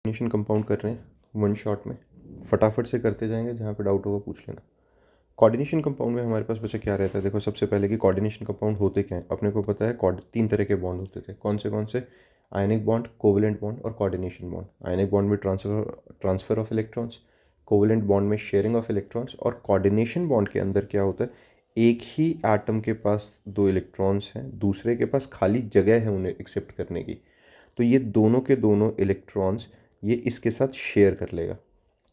Coordination compound कर रहे हैं वन शॉट में, फटाफट से करते जाएंगे, जहाँ पे डाउट होगा पूछ लेना। कोऑर्डिनेशन कंपाउंड में हमारे पास बच्चा क्या रहता है, देखो सबसे पहले कि कोऑर्डिनेशन कंपाउंड होते क्या हैं। अपने को पता है तीन तरह के बॉन्ड होते थे। कौन से? आयनिक बॉन्ड, कोवेलेंट बॉन्ड और कोऑर्डिनेशन बॉन्ड। आयनिक बॉन्ड में transfer of electrons, covalent bond में शेयरिंग ऑफ इलेक्ट्रॉन्स, और कोऑर्डिनेशन बॉन्ड के अंदर क्या होता है, एक ही एटम के पास दो इलेक्ट्रॉन्स हैं, दूसरे के पास खाली जगह है उन्हें एक्सेप्ट करने की। तो ये दोनों के दोनों इलेक्ट्रॉन्स ये इसके साथ शेयर कर लेगा।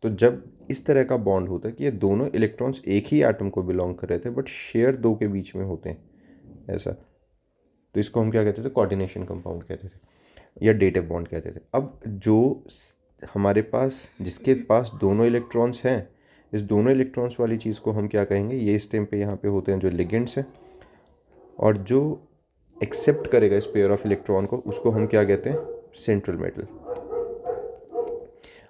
तो जब इस तरह का बॉन्ड होता है कि ये दोनों इलेक्ट्रॉन्स एक ही एटम को बिलोंग कर रहे थे बट शेयर दो के बीच में होते हैं ऐसा, तो इसको हम क्या कहते थे, कोऑर्डिनेशन कंपाउंड कहते थे या डेटिव बॉन्ड कहते थे। अब हमारे पास जिसके पास दोनों इलेक्ट्रॉन्स हैं, इस दोनों इलेक्ट्रॉन्स वाली चीज़ को हम क्या कहेंगे, ये इस टाइम पे यहाँ पे होते हैं जो लिगेंड्स हैं, और जो एक्सेप्ट करेगा इस पेयर ऑफ इलेक्ट्रॉन को उसको हम क्या कहते हैं, सेंट्रल मेटल।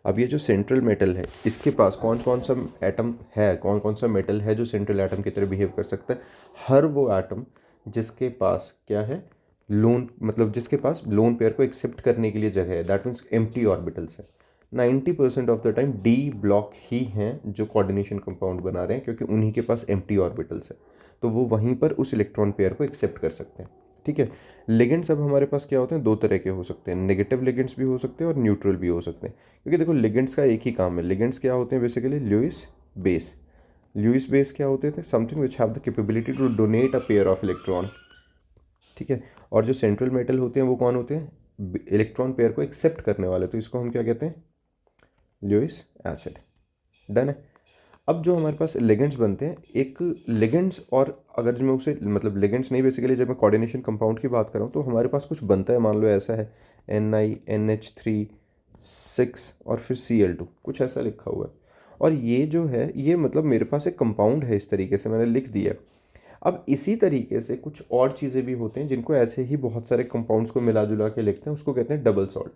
अब ये जो सेंट्रल मेटल है इसके पास कौन कौन सा एटम है, कौन कौन सा मेटल है जो सेंट्रल एटम की तरह बिहेव कर सकता है। हर वो एटम जिसके पास क्या है, लोन, मतलब जिसके पास लोन पेयर को एक्सेप्ट करने के लिए जगह है, दैट मीन्स एम्प्टी ऑर्बिटल्स है। 90% of the time d block ही हैं जो कोऑर्डिनेशन कंपाउंड बना रहे हैं, क्योंकि उन्हीं के पास एम्प्टी ऑर्बिटल्स है, तो वो वहीं पर उस इलेक्ट्रॉन पेयर को एक्सेप्ट कर सकते हैं। ठीक है। लिगेंड्स अब हमारे पास क्या होते हैं, दो तरह के हो सकते हैं, नेगेटिव लिगेंड्स भी हो सकते हैं और न्यूट्रल भी हो सकते हैं। क्योंकि देखो लिगेंड्स का एक ही काम है। लिगेंड्स क्या होते हैं basically, Lewis base. Lewis base क्या होते थे, something which have the capability to donate a pair of electron. ठीक है। और जो सेंट्रल मेटल होते हैं वो कौन होते हैं, इलेक्ट्रॉन पेयर को एक्सेप्ट करने वाले, तो इसको हम क्या कहते हैं, ल्यूइस एसिड। डन है। अब जो हमारे पास लिगेंड्स बनते हैं, एक लिगेंड्स, और अगर मैं उसे मतलब लिगेंड्स नहीं, बेसिकली जब मैं कोऑर्डिनेशन कंपाउंड की बात कर रहा हूँ तो हमारे पास कुछ बनता है, मान लो ऐसा है NiNH3 6 और फिर Cl2, कुछ ऐसा लिखा हुआ है। और ये जो है ये मतलब मेरे पास एक कंपाउंड है, इस तरीके से मैंने लिख दिया। अब इसी तरीके से कुछ और चीज़ें भी होते हैं जिनको ऐसे ही बहुत सारे कंपाउंड्स को मिला जुला के लिखते हैं, उसको कहते हैं डबल सॉल्ट।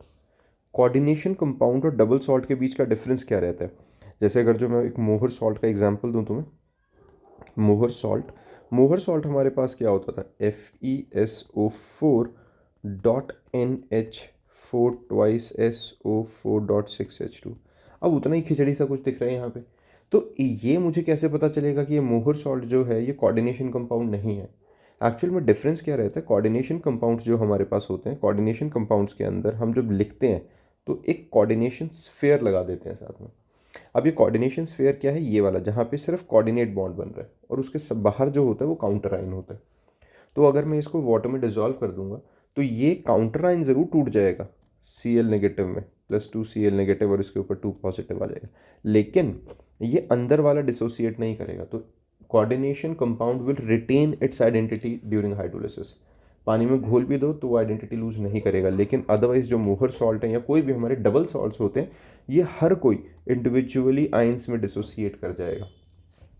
कोऑर्डिनेशन कंपाउंड और डबल सॉल्ट के बीच का डिफरेंस क्या रहता है, जैसे अगर जो मैं एक मोहर सॉल्ट का एग्जांपल दूं तुम्हें, मोहर सॉल्ट हमारे पास क्या होता था, FeSO4.NH4 ट्वाइस SO4.6H2। अब उतना ही खिचड़ी सा कुछ दिख रहा है यहाँ पे। तो ये मुझे कैसे पता चलेगा कि ये मोहर सॉल्ट जो है ये कोऑर्डिनेशन कंपाउंड नहीं है। एक्चुअल में डिफरेंस क्या रहता है, कोऑर्डिनेशन कंपाउंड्स जो हमारे पास होते हैं, कोऑर्डिनेशन कंपाउंड्स के अंदर हम जब लिखते हैं तो एक कोऑर्डिनेशन स्फीयर लगा देते हैं साथ में। अब ये कोऑर्डिनेशन स्फीयर क्या है, ये वाला जहाँ पे सिर्फ कोऑर्डिनेट बॉन्ड बन रहा है और उसके सब बाहर जो होता है वो काउंटर आयन होता है। तो अगर मैं इसको वाटर में डिजॉल्व कर दूंगा तो ये काउंटर आयन ज़रूर टूट जाएगा, Cl नेगेटिव में, +2 Cl नेगेटिव और इसके ऊपर 2 पॉजिटिव आ जाएगा, लेकिन ये अंदर वाला डिसोसिएट नहीं करेगा। तो coordination compound will retain its identity during hydrolysis. पानी में घोल भी दो तो वो आइडेंटिटी लूज नहीं करेगा, लेकिन अदरवाइज जो मोहर सॉल्ट है या कोई भी हमारे डबल सॉल्ट्स होते हैं, ये हर कोई इंडिविजुअली आयंस में डिसोसिएट कर जाएगा,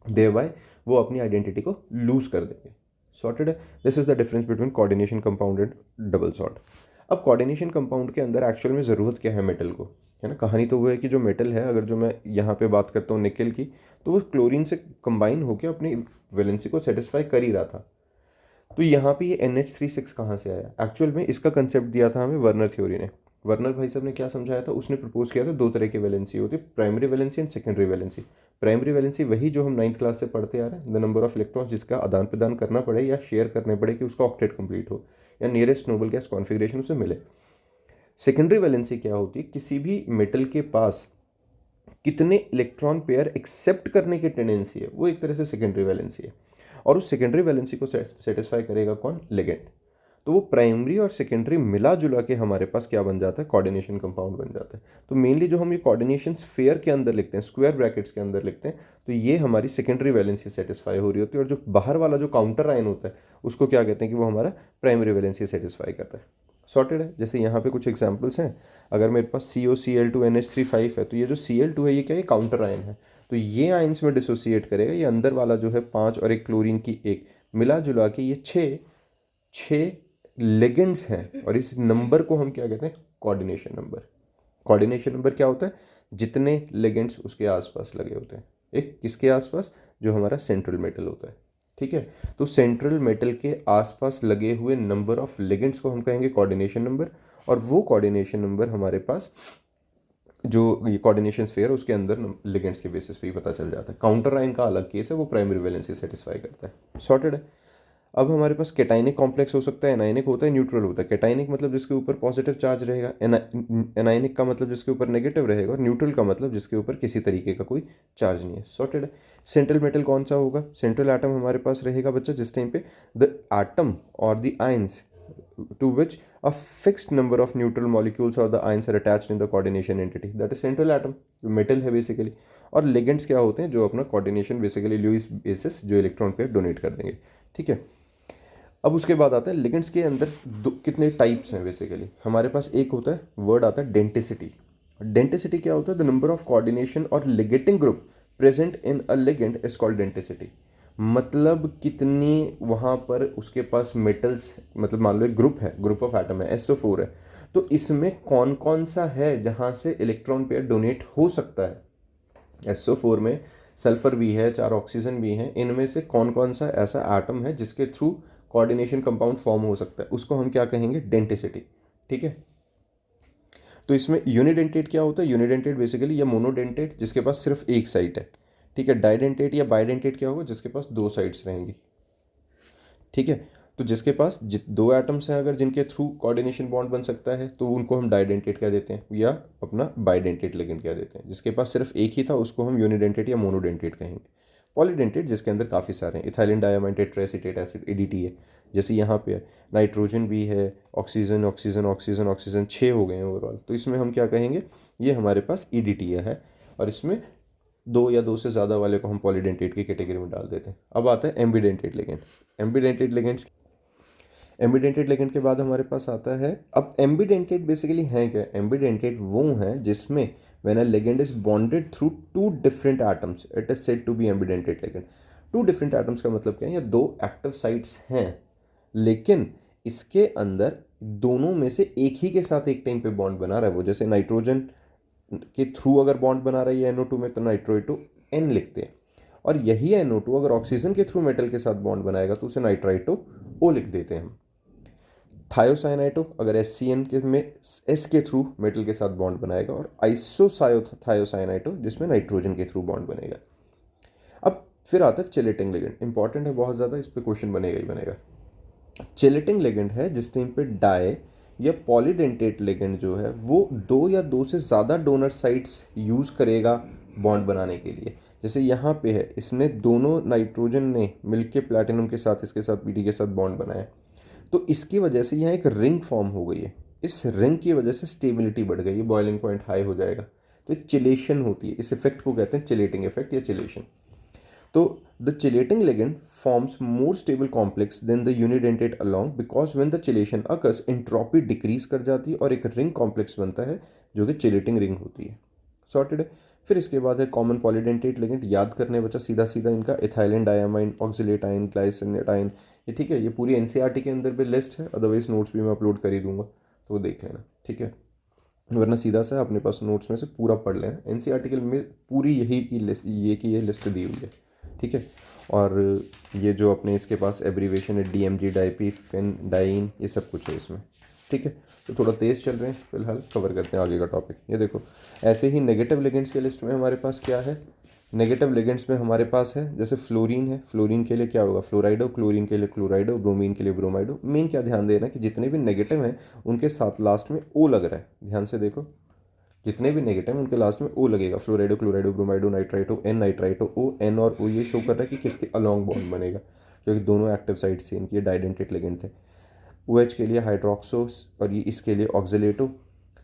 देयरबाय वो अपनी आइडेंटिटी को लूज कर देंगे। सॉर्टेड है। This is the difference between coordination compound and double salt. अब कोऑर्डिनेशन कंपाउंड के अंदर एक्चुअल में ज़रूरत क्या है मेटल को, है ना। कहानी तो वो है कि जो मेटल है, अगर जो मैं यहाँ पे बात करता हूँ निकेल की, तो वो क्लोरीन से कंबाइन होकर अपनी वैलेंसी को सेटिस्फाई कर ही रहा था। तो यहाँ पे ये NH3 6 कहाँ से आया, एक्चुअल में इसका कंसेप्ट दिया था हमें वर्नर थ्योरी ने। वर्नर भाई साहब ने क्या समझाया था, उसने प्रपोज किया था दो तरह की वैलेंसी होती है, primary valency and secondary valency. Primary valency वही जो हम 9th क्लास से पढ़ते आ रहे हैं, द नंबर ऑफ इलेक्ट्रॉन्स जिसका आदान प्रदान करना पड़े या शेयर करने पड़े कि उसका ऑक्टेट कंप्लीट हो या नियरेस्ट नोबल गैस कॉन्फिगरेशन उसे मिले। सेकेंडरी वैलेंसी क्या होती है, किसी भी मेटल के पास कितने इलेक्ट्रॉन पेयर एक्सेप्ट करने की टेंडेंसी है, वो एक तरह से सेकेंडरी वैलेंसी है। और उस सेकेंडरी वैलेंसी को सेटिस्फाई करेगा कौन, लिगेंड। तो वो प्राइमरी और सेकेंडरी मिला जुला के हमारे पास क्या बन जाता है, कोऑर्डिनेशन कंपाउंड बन जाता है। तो मेनली जो हम ये कोऑर्डिनेशन स्फीयर के अंदर लिखते हैं, स्क्वायर ब्रैकेट्स के अंदर लिखते हैं, तो ये हमारी सेकेंडरी वैलेंसी सेटिस्फाई हो रही होती है, और जो बाहर वाला जो काउंटर आयन होता है उसको क्या कहते हैं कि वो हमारा प्राइमरी वैलेंसी सेटिस्फाई कर रहा है। सॉर्टेड है। जैसे यहाँ पे कुछ एग्जांपल्स हैं, अगर मेरे पास COCl2NH3 है, तो ये जो Cl2 है ये क्या है, काउंटर आयन है, तो ये आयन्स में डिसोसिएट करेगा। ये अंदर वाला जो है 5 और एक क्लोरीन की एक, मिला जुला के ये 6 लिगेंड्स हैं, और इस नंबर को हम क्या कहते हैं, कोऑर्डिनेशन नंबर। कोऑर्डिनेशन नंबर क्या होता है, जितने लिगेंड्स उसके आसपास लगे होते हैं, एक किसके आसपास, जो हमारा सेंट्रल मेटल होता है। ठीक है। तो सेंट्रल मेटल के आसपास लगे हुए नंबर ऑफ लिगेंड्स को हम कहेंगे कोऑर्डिनेशन नंबर, और वो कोऑर्डिनेशन नंबर हमारे पास जो ये कोऑर्डिनेशन स्फीयर है उसके अंदर लिगेंड्स के बेसिस पे ही पता चल जाता है। काउंटर आयन का अलग केस है, वो प्राइमरी वैलेंसी सेटिस्फाई करता है। सॉर्टेड है। अब हमारे पास कैटाइनिक कॉम्प्लेक्स हो सकता है, एनाइनिक होता है, न्यूट्रल होता है। कैटाइनिक मतलब जिसके ऊपर पॉजिटिव चार्ज रहेगा, एनाइनिक का मतलब जिसके ऊपर नेगेटिव रहेगा, और न्यूट्रल का मतलब जिसके ऊपर किसी तरीके का कोई चार्ज नहीं है। सॉर्टेड है। सेंट्रल मेटल कौन सा होगा? सेंट्रल एटम हमारे पास रहेगा बच्चा जिस टाइम पे द एटम और the ions to which a fixed number of neutral molecules or the ions are attached in the coordination entity, that is central atom, जो मेटल है बेसिकली। और लिगेंड्स क्या होते हैं? जो अपना कोऑर्डिनेशन बेसिकली लुईस बेसिस जो इलेक्ट्रॉन पेयर डोनेट कर देंगे। ठीक है। अब उसके बाद आता है लिगेंड्स के अंदर कितने टाइप्स हैं बेसिकली। हमारे पास एक होता है वर्ड आता है डेंटिसिटी। डेंटिसिटी क्या होता है? द नंबर ऑफ कोऑर्डिनेशन और ligating group present in a ligand is called denticity. मतलब कितनी वहाँ पर उसके पास मेटल्स, मतलब मान लो एक ग्रुप है, ग्रुप ऑफ एटम है, SO4 है, तो इसमें कौन कौन सा है जहाँ से इलेक्ट्रॉन पेयर डोनेट हो सकता है। SO4 में सल्फर भी है, 4 ऑक्सीजन भी हैं, इनमें से कौन कौन सा ऐसा एटम है जिसके थ्रू कोऑर्डिनेशन कंपाउंड फॉर्म हो सकता है, उसको हम क्या कहेंगे? डेंटिसिटी। ठीक है। तो इसमें यूनिडेंटेट क्या होता है? यूनिडेंटेट बेसिकली या मोनोडेंटेट जिसके पास सिर्फ एक साइड है। ठीक है। डाइडेंटेट या बाइडेंटेट क्या होगा? जिसके पास दो साइड्स रहेंगी। ठीक है। तो जिसके पास दो एटम्स हैं अगर जिनके थ्रू कोऑर्डिनेशन बॉन्ड बन सकता है तो उनको हम डाइडेंटेट कह देते हैं, या अपना बाइडेंटेट लिगेंड कह देते हैं। जिसके पास सिर्फ एक ही था उसको हम यूनिडेंटेट या मोनोडेंटेट कहेंगे। पॉलीडेंटेट जिसके अंदर काफ़ी सारे हैं, इथाइलिन डायमाइन टेट्राएसीटेट एसिड, EDT है, जैसे यहाँ पे है। नाइट्रोजन भी है, ऑक्सीजन ऑक्सीजन ऑक्सीजन ऑक्सीजन, 6 हो गए हैं ओवरऑल। तो इसमें हम क्या कहेंगे? ये हमारे पास EDTA है। और इसमें दो या दो से ज़्यादा वाले को हम पॉलीडेंटेट की कैटेगरी में डाल देते हैं। अब आता है ambidentate ligand. Ambidentate ligands, एम्बीडेंटेड ligand के बाद हमारे पास आता है, अब एम्बीडेंटेड बेसिकली है क्या? एम्बीडेंटेड वो हैं जिसमें when a ligand is bonded through two different atoms it is said to be ambidentate ligand. Two different atoms का मतलब क्या है? ये दो एक्टिव साइट्स हैं, लेकिन इसके अंदर दोनों में से एक ही के साथ एक टाइम पे बॉन्ड बना रहा है वो। जैसे नाइट्रोजन के थ्रू अगर बॉन्ड बना रही है NO2 में तो नाइट्रोइटो N लिखते हैं, और यही NO2 अगर ऑक्सीजन के थ्रू मेटल के साथ बॉन्ड बनाएगा तो उसे नाइट्राइटो O लिख देते हैं हम। थायोसाइनाइटो अगर SCN के में S के थ्रू मेटल के साथ बॉन्ड बनाएगा, और आइसोसायोथायोसाइनाइटो जिसमें नाइट्रोजन के थ्रू बॉन्ड बनेगा। अब फिर आता है चिलेटिंग लिगेंड। इंपॉर्टेंट है बहुत ज़्यादा, इस पर क्वेश्चन बनेगा ही बनेगा। चिलेटिंग लिगेंड है जिस टाइम पे डाई या पॉलीडेंटेट लिगेंड जो है वो दो या दो से ज़्यादा डोनर साइट्स यूज़ करेगा बॉन्ड बनाने के लिए। जैसे यहाँ पे है, इसने दोनों नाइट्रोजन ने मिलके प्लैटिनम के साथ इसके साथ PD के साथ बॉन्ड बनाया, तो इसकी वजह से यहाँ एक रिंग फॉर्म हो गई है। इस रिंग की वजह से स्टेबिलिटी बढ़ गई है, बॉइलिंग पॉइंट हाई हो जाएगा, तो चिलेशन होती है। इस इफेक्ट को कहते हैं चिलेटिंग इफेक्ट या चिलेशन। तो the chelating ligand forms more stable complex than the unidentate along, because when the chelation occurs entropy decrease कर जाती है और एक ring complex बनता है जो कि chelating ring होती है। सॉर्टेड है। फिर इसके बाद है कॉमन पॉलीडेंटेट लिगेंड। याद करने बचा सीधा सीधा इनका, ethylene diamine, oxalate ion, glycinate ion, ये ठीक है। ये पूरी NCERT के अंदर भी लिस्ट है, अदरवाइज नोट्स भी मैं अपलोड कर ही दूंगा तो वो देख लेना। ठीक है। वरना सीधा सा अपने पास नोट्स में से पूरा पढ़ लेना। NCERT में पूरी यही की लिस्ट, ये की ये लिस्ट दी हुई है। ठीक है। और ये जो अपने इसके पास एब्रीवेशन है DMG, डाइपीफेन डाइन, ये सब कुछ है इसमें। ठीक है। तो थोड़ा तेज़ चल रहे हैं, फिलहाल कवर करते हैं आगे का टॉपिक। ये देखो, ऐसे ही नेगेटिव लिगेंड्स के लिस्ट में हमारे पास क्या है? नेगेटिव लिगेंड्स में हमारे पास है जैसे फ्लोरीन है, फ्लोरीन के लिए क्या होगा? फ्लोराइडो, क्लोरीन के लिए क्लोराइडो, ब्रोमीन के लिए ब्रोमाइडो। मेन क्या ध्यान देना कि जितने भी नेगेटिव हैं उनके साथ लास्ट में O लग रहा है, ध्यान से देखो। जितने भी नेगेटिव हैं उनके लास्ट में O लगेगा। Fluorido, chlorido, bromido, nitrito, N nitrito, O N और O ये शो कर रहा है कि किसके अलॉन्ग बॉन्ड बनेगा, क्योंकि दोनों एक्टिव साइड्स थे इनकी, ये डाइडेंटेट लिगेंड थे। OH के लिए हाइड्रोक्सोस, और ये इसके लिए ऑक्सिलेटो।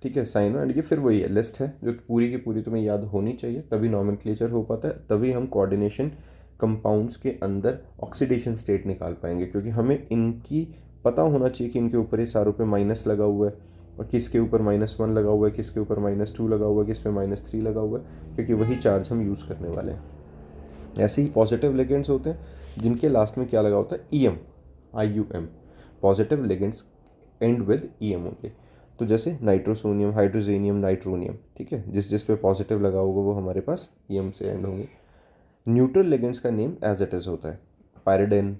ठीक है। साइनो, एंड ये फिर वही है, लिस्ट है जो पूरी की पूरी तुम्हें याद होनी चाहिए, तभी नॉमेनक्लेचर हो पाता है, तभी हम कोऑर्डिनेशन कंपाउंड्स के अंदर ऑक्सीडेशन स्टेट निकाल पाएंगे, क्योंकि हमें इनकी पता होना चाहिए कि इनके ऊपर ये सारों पे माइनस लगा हुआ है, और किसके ऊपर -1 लगा हुआ है, किसके ऊपर -2 लगा हुआ है, किस पे -3 लगा हुआ है, क्योंकि वही चार्ज हम यूज़ करने वाले हैं। ऐसे ही पॉजिटिव लिगेंड्स होते हैं जिनके लास्ट में क्या लगा होता है? EM, IUM। Positive ligands and with EM only. तो जैसे नाइट्रोसोनियम, हाइड्रोजेनियम, नाइट्रोनियम। ठीक है। जिस जिस पे पॉजिटिव लगा होगा वो हमारे पास EM से एंड होंगे। न्यूट्रल लिगेंड्स का नेम एज इट इज़ होता है। पायरिडेन,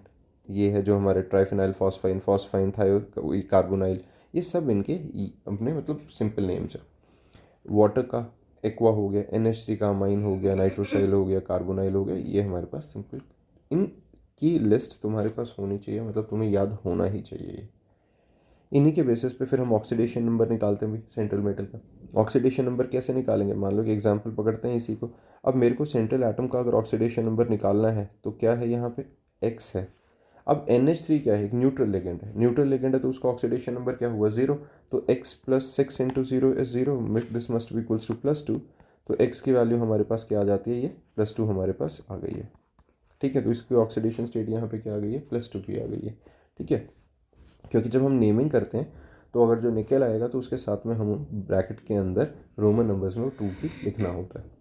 ये है जो हमारे ट्राइफिनाइल फॉस्फाइन, फॉस्फाइन थायो कार्बोनाइल, ये सब इनके अपने मतलब सिंपल नेम्स है। वाटर का एक्वा हो गया, NH3 का अमाइन हो गया, नाइट्रोसाइल हो गया, कार्बोनाइल हो गया, ये हमारे पास सिंपल इनकी लिस्ट तुम्हारे पास होनी चाहिए, मतलब तुम्हें याद होना ही चाहिए। इन्हीं के बेसिस पे फिर हम ऑक्सीडेशन नंबर निकालते हैं भी सेंट्रल मेटल का। ऑक्सीडेशन नंबर कैसे निकालेंगे, मान लो कि एग्जांपल पकड़ते हैं इसी को। अब मेरे को सेंट्रल एटम का अगर ऑक्सीडेशन नंबर निकालना है तो क्या है, यहाँ पे x है। अब NH3 क्या है, एक न्यूट्रल लेगेंड है, न्यूट्रल लेगेंड है तो उसका ऑक्सीडेशन नंबर क्या हुआ, 0। तो x plus 6 into 0 is 0, this must be equals to +2। तो x की वैल्यू हमारे पास क्या आ जाती है, ये +2 हमारे पास आ गई है। ठीक है, तो इसकी ऑक्सीडेशन स्टेट यहाँ पे क्या आ गई है, +2 की आ गई है। ठीक है, क्योंकि जब हम नेमिंग करते हैं तो अगर जो निकल आएगा तो उसके साथ में हम ब्रैकेट के अंदर रोमन नंबर्स में 2 भी लिखना होता है।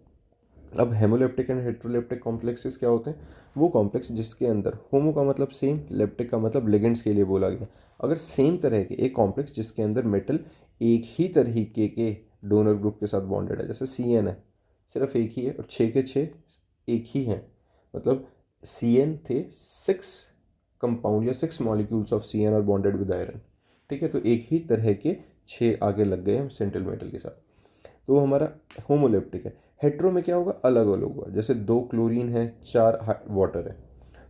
अब हेमोलेप्टिक एंड हेट्रोलेप्टिक कॉम्प्लेक्सेस क्या होते हैं, वो कॉम्प्लेक्स जिसके अंदर होमो का मतलब सेम, लेप्टिक का मतलब लिगेंड्स के लिए बोला गया। अगर सेम तरह के एक कॉम्प्लेक्स जिसके अंदर मेटल एक ही तरीके के डोनर ग्रुप के साथ बॉन्डेड है, जैसे CN है, सिर्फ एक ही है और 6 के 6 एक ही हैं, मतलब CN थे 6 कंपाउंड या 6 मॉलिक्यूल्स ऑफ CN और बॉन्डेड विद आयरन। ठीक है, तो एक ही तरह के 6 आगे लग गए हम सेंट्रल मेटल के साथ, तो वो हमारा होमोलेप्टिक है। हेट्रो में क्या होगा, अलग अलग होगा, जैसे 2 क्लोरीन है, 4 वाटर है,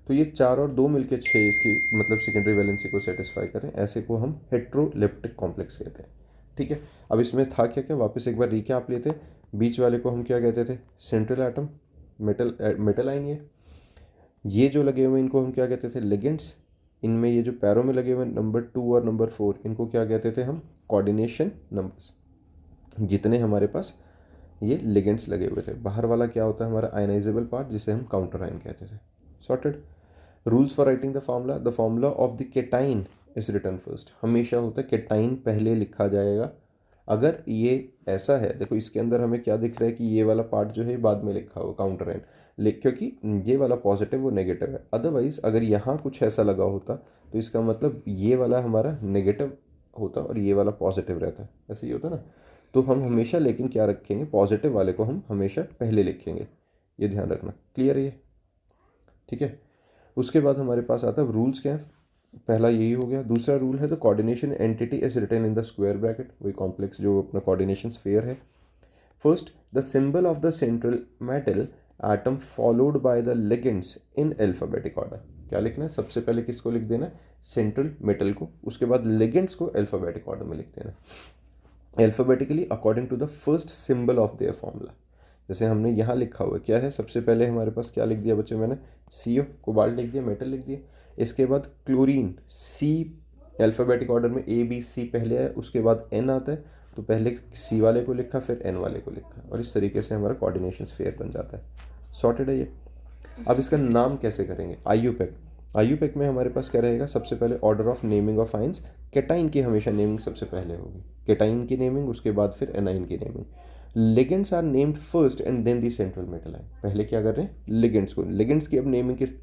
तो ये 4 और 2 मिलके 6 इसकी मतलब सेकेंडरी वैलेंसी को सेटिस्फाई करें, ऐसे को हम हेट्रोलेप्टिक कॉम्प्लेक्स कहते हैं। ठीक है, अब इसमें था क्या क्या, वापस एक बार रिकैप लेते हैं। बीच वाले को हम क्या कहते थे, सेंट्रल एटम, मेटल आइन। ये जो लगे हुए हैं इनको हम क्या कहते थे, लिगेंड्स। इनमें ये जो पैरों में लगे हुए नंबर 2 और नंबर 4 इनको क्या कहते थे हम, कोऑर्डिनेशन नंबर्स। जितने हमारे पास ये लिगेंड्स लगे हुए थे, बाहर वाला क्या होता है हमारा आयनाइजेबल पार्ट, जिसे हम काउंटर आयन कहते थे। Sorted. Rules for writing the formula of the cation is written first. हमेशा होता है केटाइन पहले लिखा जाएगा। अगर ये ऐसा है, देखो इसके अंदर हमें क्या दिख रहा है कि ये वाला पार्ट जो है बाद में लिखा हुआ काउंटर आयन, क्योंकि ये वाला पॉजिटिव वो नेगेटिव है। अदरवाइज अगर यहाँ कुछ ऐसा लगा होता तो इसका मतलब ये वाला हमारा नेगेटिव होता और ये वाला पॉजिटिव रहता, ऐसे ही होता ना। तो हम हमेशा लेकिन क्या रखेंगे, पॉजिटिव वाले को हम हमेशा पहले लिखेंगे, ये ध्यान रखना। क्लियर है ये? ठीक है, उसके बाद हमारे पास आता है रूल्स क्या है। पहला यही हो गया। दूसरा रूल है the coordination entity is written in the square bracket, वही कॉम्प्लेक्स जो अपना कोऑर्डिनेशन स्फीयर है। First, the symbol of the central metal atom followed by the ligands in alphabetic order. क्या लिखना है, सबसे पहले किसको लिख देना, सेंट्रल मेटल को, उसके बाद लिगेंड्स को अल्फाबेटिक ऑर्डर में लिख देना, alphabetically according to the first symbol of their formula. जैसे हमने यहाँ लिखा हुआ है, क्या है, सबसे पहले हमारे पास क्या लिख दिया बच्चे, मैंने CO कोबाल्ट लिख दिया, मेटल लिख दिया। इसके बाद क्लोरीन, C अल्फ़ाबेटिक ऑर्डर में A B C पहले है, उसके बाद N आता है, तो पहले C वाले को लिखा फिर N वाले को लिखा, और इस तरीके से हमारा कोऑर्डिनेशन स्फीयर बन जाता है। सॉर्टेड है ये। अब इसका नाम कैसे करेंगे, IUPAC। IUPAC में हमारे पास क्या रहेगा, सबसे पहले order of naming of ions, cation की हमेशा नेमिंग सबसे पहले होगी, केटाइन की नेमिंग, उसके बाद फिर एनाइन की naming. Ligands are named first and then the central metal ion. पहले क्या कर रहे हैं, लिगेंड्स को, लिगेंड्स की अब नेमिंग किस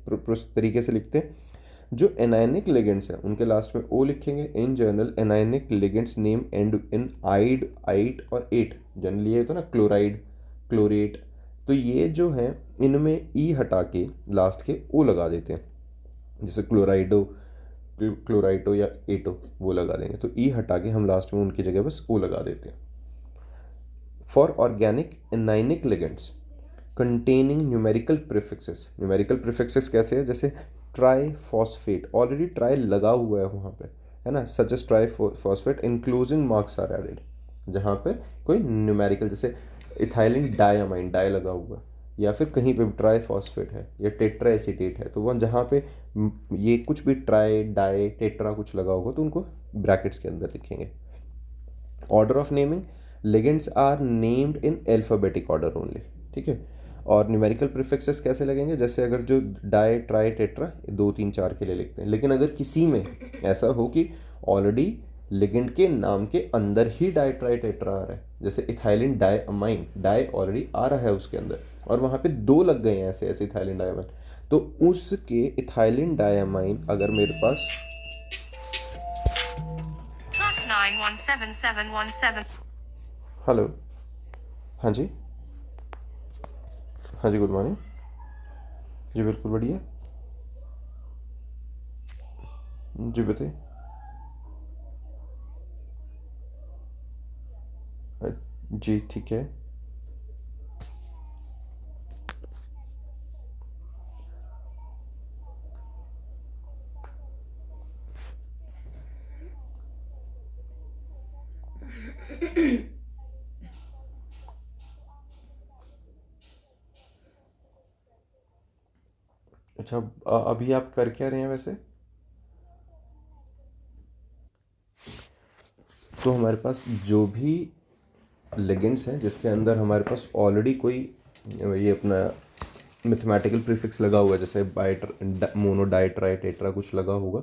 तरीके से लिखते हैं, जो एनायनिक लिगेंड्स हैं उनके लास्ट में O लिखेंगे। In general anionic ligands name and in ide, ite और एट। जनरली ये तो ना क्लोराइड, क्लोरेट, तो ये जो है इनमें E हटा के लास्ट के O लगा देते हैं, जैसे क्लोराइडो, क्लोराइटो या एटो वो लगा देंगे, तो E हटा के हम लास्ट में उनकी जगह बस O लगा देते हैं। For organic anionic ligands containing numerical prefixes, numerical prefixes कैसे है, जैसे ट्राई फॉस्फेट, ऑलरेडी ट्राई लगा हुआ है वहाँ पे, है ना, such as tri phosphate enclosing marks are added, जहाँ पे कोई न्यूमेरिकल, जैसे इथाइलिन डायमाइन, डाई लगा हुआ है, या फिर कहीं पे ट्राई फॉस्फेट है या टेट्रा एसीटेट है, तो वह जहाँ पे ये कुछ भी ट्राई डाई टेट्रा कुछ लगा होगा तो उनको ब्रैकेट्स के अंदर लिखेंगे। Order of naming, ligands are named in alphabetic order only. ठीक है, और न्यूमेरिकल प्रीफिक्सेस कैसे लगेंगे, जैसे अगर जो डाई ट्राई टेट्रा 2 3 4 के लिए लिखते हैं, लेकिन अगर किसी में ऐसा हो कि ऑलरेडी लिगेंड के नाम के अंदर ही डाई ट्राई टेट्रा आ रहा है, जैसे ethylene diamine, di already आ रहा है उसके अंदर और वहाँ पे 2 लग गए हैं ऐसे ऐसे इथाइलिन डायमाइन, तो उसके इथाइलिन डायमाइन अगर मेरे पास +917717। हेलो, हाँ जी, हाँ जी, गुड मॉर्निंग जी, बिल्कुल बढ़िया जी, बताइए। जी ठीक है। अच्छा, अभी आप कर क्या रहे हैं वैसे? तो हमारे पास जो भी लिगेंड्स हैं जिसके अंदर हमारे पास ऑलरेडी कोई ये अपना मैथमेटिकल प्रीफिक्स लगा हुआ है, जैसे बाइट मोनो डाई ट्राई टेट्रा कुछ लगा होगा,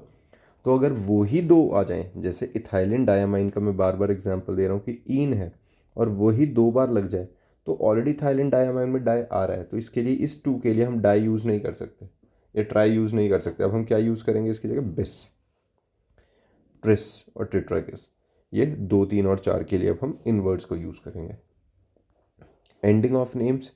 तो अगर वो ही दो आ जाएं, जैसे इथाइलिन डायामाइन का मैं बार बार एग्जांपल दे रहा हूँ कि ईन है, और वही दो बार लग जाए, तो ऑलरेडी इथाइलिन डायामाइन में डाई आ रहा है, तो इसके लिए इस टू के लिए हम डाई यूज़ नहीं कर सकते, या ट्राई यूज़ नहीं कर सकते। अब हम क्या यूज़ करेंगे इसकी जगह? बिस, ट्रिस और टेट्रागिस। ये दो तीन और चार के लिए अब हम इन वर्ड्स को यूज़ करेंगे। एंडिंग ऑफ नेम्स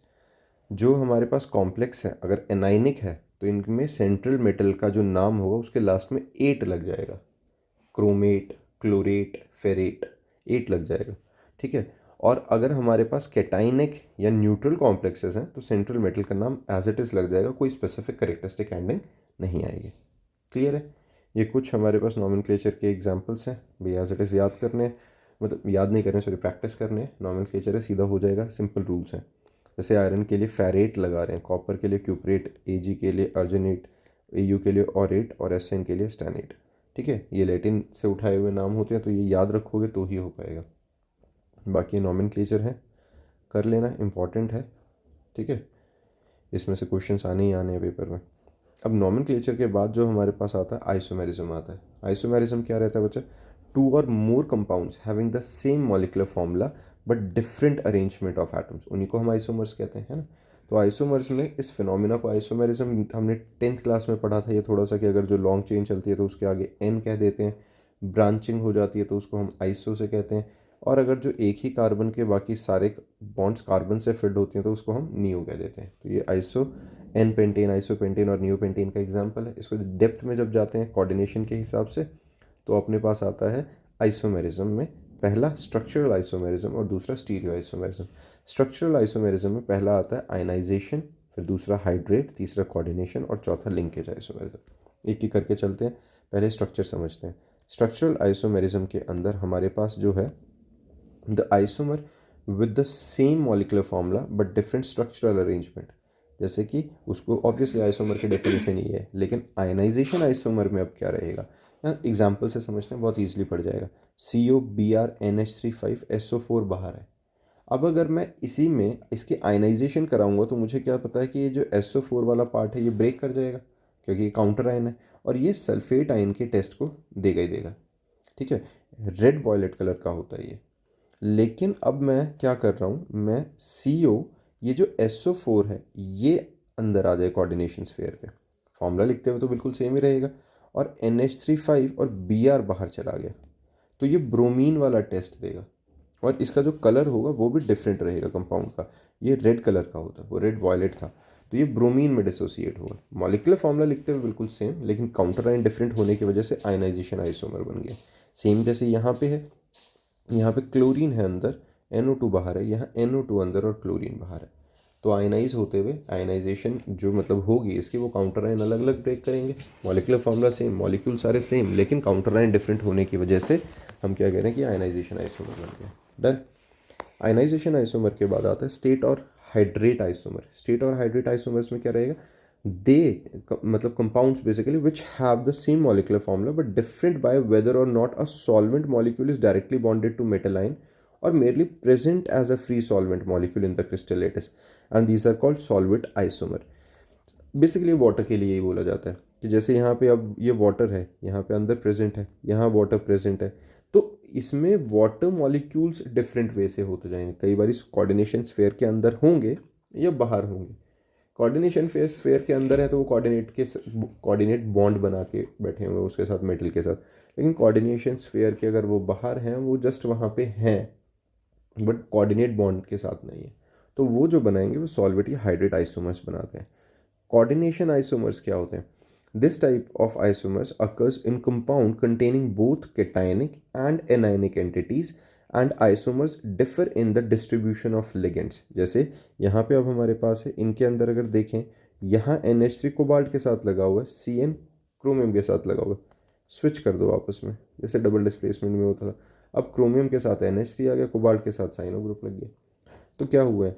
जो हमारे पास कॉम्प्लेक्स है, अगर एनाइनिक है तो इनमें सेंट्रल मेटल का जो नाम होगा उसके लास्ट में एट लग जाएगा। क्रोमेट, क्लोरेट, फेरेट, एट लग जाएगा। ठीक है। और अगर हमारे पास कैटाइनिक या न्यूट्रल कॉम्प्लेक्सेस हैं तो सेंट्रल मेटल का नाम एज इट इज़ लग जाएगा, कोई स्पेसिफिक करेक्टरिस्टिक एंडिंग नहीं आएगी। क्लियर है? ये कुछ हमारे पास नॉमेनक्लेचर के एग्जांपल्स हैं भाई, एज इट इज़ याद करने हैं, मतलब याद नहीं करने, सॉरी प्रैक्टिस करने हैं। नॉमेनक्लेचर है, सीधा हो जाएगा, सिंपल रूल्स हैं। जैसे आयरन के लिए फेरेट लगा रहे हैं, कॉपर के लिए क्यूपरेट, एजी के लिए अर्जिनेट, एयू के लिए ऑरेट और एसएन के लिए स्टैनेट। ठीक है, ये लैटिन से उठाए हुए नाम होते हैं, तो ये याद रखोगे तो ही हो पाएगा। बाकी नॉमेनक्लेचर है, कर लेना, इम्पॉर्टेंट है। ठीक है, इसमें से क्वेश्चंस आने ही आने हैं पेपर में। अब नॉमेनक्लेचर के बाद जो हमारे पास आता है आइसोमेरिज्म आता है। आइसोमेरिज्म क्या रहता है बच्चा? टू और more compounds having the same molecular formula but different arrangement of atoms, उन्हीं को हम आइसोमर्स कहते हैं, है ना। तो आइसोमर्स में इस फिनोमिना को, आइसोमेरिज्म हमने 10th क्लास में पढ़ा था ये थोड़ा सा, कि अगर जो लॉन्ग चेन चलती है तो उसके आगे एन कह देते हैं, ब्रांचिंग हो जाती है तो उसको हम आइसो से कहते हैं, और अगर जो एक ही कार्बन के बाकी सारे बॉन्ड्स कार्बन से फिल्ड होती हैं तो उसको हम नियो कह देते हैं। तो ये आइसो एन पेंटेन, आइसोपेंटेन और नियोपेंटेन का एग्जांपल है। इसको डेप्थ में जब जाते हैं कोऑर्डिनेशन के हिसाब से, तो अपने पास आता है आइसोमेरिज्म में पहला स्ट्रक्चरल आइसोमेरिज्म और दूसरा स्टीरियो आइसोमेरिज्म। स्ट्रक्चरल आइसोमेरिज्म में पहला आता है आयनाइजेशन, फिर दूसरा हाइड्रेट, तीसरा कोऑर्डिनेशन और चौथा लिंकेज आइसोमेरिज्म। एक एक करके चलते हैं, पहले स्ट्रक्चर समझते हैं। स्ट्रक्चरल आइसोमेरिज्म के अंदर हमारे पास जो है the isomer with the same molecular formula but different structural arrangement. जैसे कि उसको ऑब्वियसली आइसोमर की डेफिनेशन ये है, लेकिन आयनाइजेशन आइसोमर में अब क्या रहेगा, यहाँ एग्जाम्पल से समझते हैं, बहुत ईजिली पड़ जाएगा। CO Br NH35SO4 बाहर है। अब अगर मैं इसी में इसकी आयनाइजेशन कराऊंगा तो मुझे क्या पता है कि ये जो SO4 वाला पार्ट है ये ब्रेक कर जाएगा, क्योंकि ये काउंटर आयन है, और ये सल्फेट आयन के टेस्ट को देगा ही देगा। ठीक है, रेड वॉयलेट कलर का होता है ये। लेकिन अब मैं क्या कर रहा हूँ, मैं CO, ये जो SO4 है ये अंदर आ जाए कोऑर्डिनेशन स्फीयर के, फॉर्मूला लिखते हुए तो बिल्कुल सेम ही रहेगा, और NH35 और Br बाहर चला गया, तो ये ब्रोमीन वाला टेस्ट देगा, और इसका जो कलर होगा वो भी डिफरेंट रहेगा कंपाउंड का। ये रेड कलर का होता है, वो रेड वॉयलेट था, तो ये ब्रोमीन में डिसोसिएट होगा। मॉलिक्यूलर फॉर्मूला लिखते हुए बिल्कुल सेम, लेकिन काउंटर आयन डिफरेंट होने की वजह से आयनाइजेशन आइसोमर बन गया। सेम जैसे यहाँ पे है, यहाँ पे क्लोरीन है अंदर, NO2 बाहर है, यहाँ NO2 अंदर और क्लोरीन बाहर है, तो आयनाइज होते हुए आयनाइजेशन जो मतलब होगी इसकी, वो काउंटर आयन अलग अलग ब्रेक करेंगे। मॉलिक्यूलर फॉर्मूला सेम, मॉलिक्यूल सारे सेम, लेकिन काउंटर आयन डिफरेंट होने की वजह से हम क्या कह रहे हैं कि आयनाइजेशन आइसोमर बन गया। डन। आयनाइजेशन आइसोमर के बाद आता है स्टेट और हाइड्रेट आइसोमर। स्टेट और हाइड्रेट आइसोमर्स में क्या रहेगा, दे मतलब compounds basically which have the same molecular formula but different by whether और not a solvent molecule is directly bonded to metal ion or merely present as a free solvent molecule in the crystal lattice, and these are called solvent isomer। Basically water के लिए यही बोला जाता है कि जैसे यहाँ पे अब ये वाटर है, यहाँ पे अंदर प्रेजेंट है, यहाँ वाटर प्रेजेंट है, तो इसमें वाटर मॉलिक्यूल्स डिफरेंट वे से होते जाएंगे। कई बार इस कोऑर्डिनेशन स्फेयर के अंदर होंगे या बाहर होंगे। कोऑर्डिनेशन स्फेयर के अंदर है तो वो कोऑर्डिनेट बॉन्ड बना के बैठे हुए उसके साथ, मेटल के साथ, लेकिन कोऑर्डिनेशन स्फेयर के अगर वो बाहर हैं, वो जस्ट वहाँ पे हैं बट कोऑर्डिनेट बॉन्ड के साथ नहीं है, तो वो जो बनाएंगे वो सॉल्वेट या हाइड्रेट आइसोमर्स बनाते हैं। कोऑर्डिनेशन आइसोमर्स क्या होते हैं? This type of isomers occurs in compound containing both cationic and anionic entities, and isomers differ in the distribution of ligands. जैसे यहाँ पे अब हमारे पास है, इनके अंदर अगर देखें, यहाँ NH3 कोबाल्ट के साथ लगा हुआ है, CN क्रोमियम के साथ लगा हुआ है, स्विच कर दो आपस में, जैसे डबल डिस्प्लेसमेंट में होता था। अब क्रोमियम के साथ NH3 आ गया, कोबाल्ट के साथ साइनो ग्रुप लग गया, तो क्या हुआ है,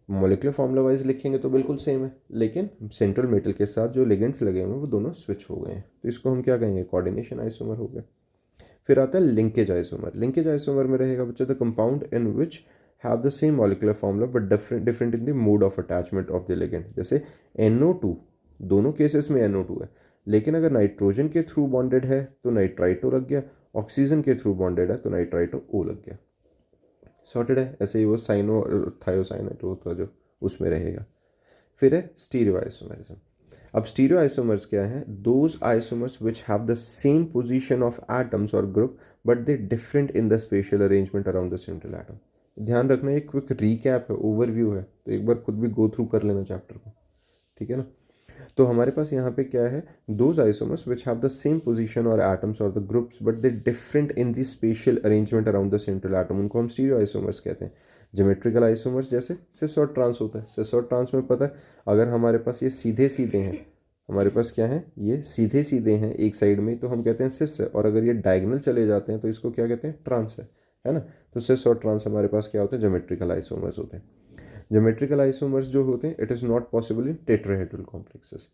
मॉलिक्यूलर फॉर्मूला वाइज लिखेंगे तो बिल्कुल सेम है, लेकिन सेंट्रल मेटल के साथ जो लिगेंड्स लगे हुए हैं वो दोनों स्विच हो गए हैं, तो इसको हम क्या कहेंगे, कोऑर्डिनेशन आइसोमर हो गया। फिर आता है लिंकेज आइसोमर। लिंकेज आइसोमर में रहेगा बच्चा the compound in which have the same molecular formula but different in the mode of attachment of the ligand. जैसे NO2, दोनों केसेस में NO2 है, लेकिन अगर नाइट्रोजन के थ्रू बॉन्डेड है तो नाइट्राइटो लग गया, ऑक्सीजन के थ्रू बॉन्डेड है तो नाइट्राइटो O लग गया। सॉर्टेड है। ऐसे ही वो साइनो थायोसाइनेट होता है जो उसमें रहेगा। फिर है स्टीरियो आइसोमरिज्म। अब स्टीरियो आइसोमर्स क्या है, those isomers which have the same position of atoms और group but they different in the spatial arrangement around the central atom. ध्यान रखना, एक क्विक रीकैप है, ओवरव्यू है, तो एक बार खुद भी गो थ्रू कर लेना चैप्टर को, ठीक है ना। तो हमारे पास यहाँ पे क्या है, those isomers which have the same position और एटम्स और the groups but they different in the spatial arrangement around the central atom, उनको हम स्टीरियो आइसोमर्स कहते हैं। ज्योमेट्रिकल आइसोमर्स जैसे सिस और ट्रांस होता है। सिस और ट्रांस में पता है, अगर हमारे पास ये सीधे सीधे हैं, हमारे पास क्या है, ये सीधे सीधे हैं एक साइड में, तो हम कहते हैं सिस है, और अगर ये डायगोनल चले जाते हैं तो इसको क्या कहते हैं, ट्रांस है ना। तो सिस और ट्रांस हमारे पास क्या होते हैं, ज्योमेट्रिकल आइसोमर्स होते हैं। ज्योमेट्रिकल आइसोमर्स जो होते हैं, it is not possible in tetrahedral complexes.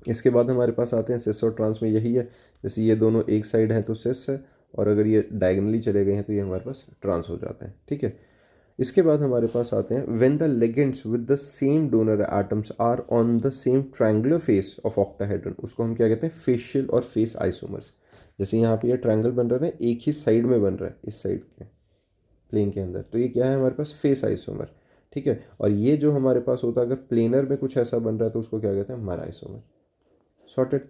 इसके बाद हमारे पास आते हैं सिस और ट्रांस में यही है, जैसे ये दोनों एक साइड हैं तो सिस है, और अगर ये डायगनली चले गए हैं तो ये हमारे पास ट्रांस हो जाते हैं, ठीक है। इसके बाद हमारे पास आते हैं when the ligands with the same donor atoms are on the same triangular face of octahedron, उसको हम क्या कहते हैं, फेशियल और फेस आइसोमर्स। जैसे यहाँ पे ये ट्रायंगल बन रहा है, एक ही साइड में बन रहा है, इस साइड के प्लेन के अंदर, तो ये क्या है हमारे पास, फेस आइसोमर, ठीक है। और ये जो हमारे पास होता है, अगर प्लेनर में कुछ ऐसा बन रहा है तो उसको क्या कहते हैं, मर आइसोमर। सॉर्टेड।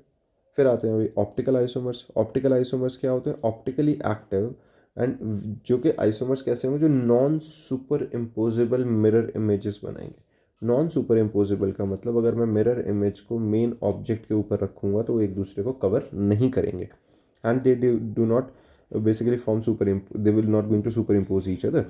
फिर आते हैं अभी ऑप्टिकल आइसोमर्स। ऑप्टिकल आइसोमर्स क्या होते हैं, ऑप्टिकली एक्टिव एंड जो कि आइसोमर्स कैसे होंगे, जो non super imposable mirror images बनाएंगे। नॉन सुपर इम्पोजेबल का मतलब, अगर मैं मिरर इमेज को मेन ऑब्जेक्ट के ऊपर रखूँगा तो वो एक दूसरे को कवर नहीं करेंगे, and they do not basically form they will not going to superimpose each other,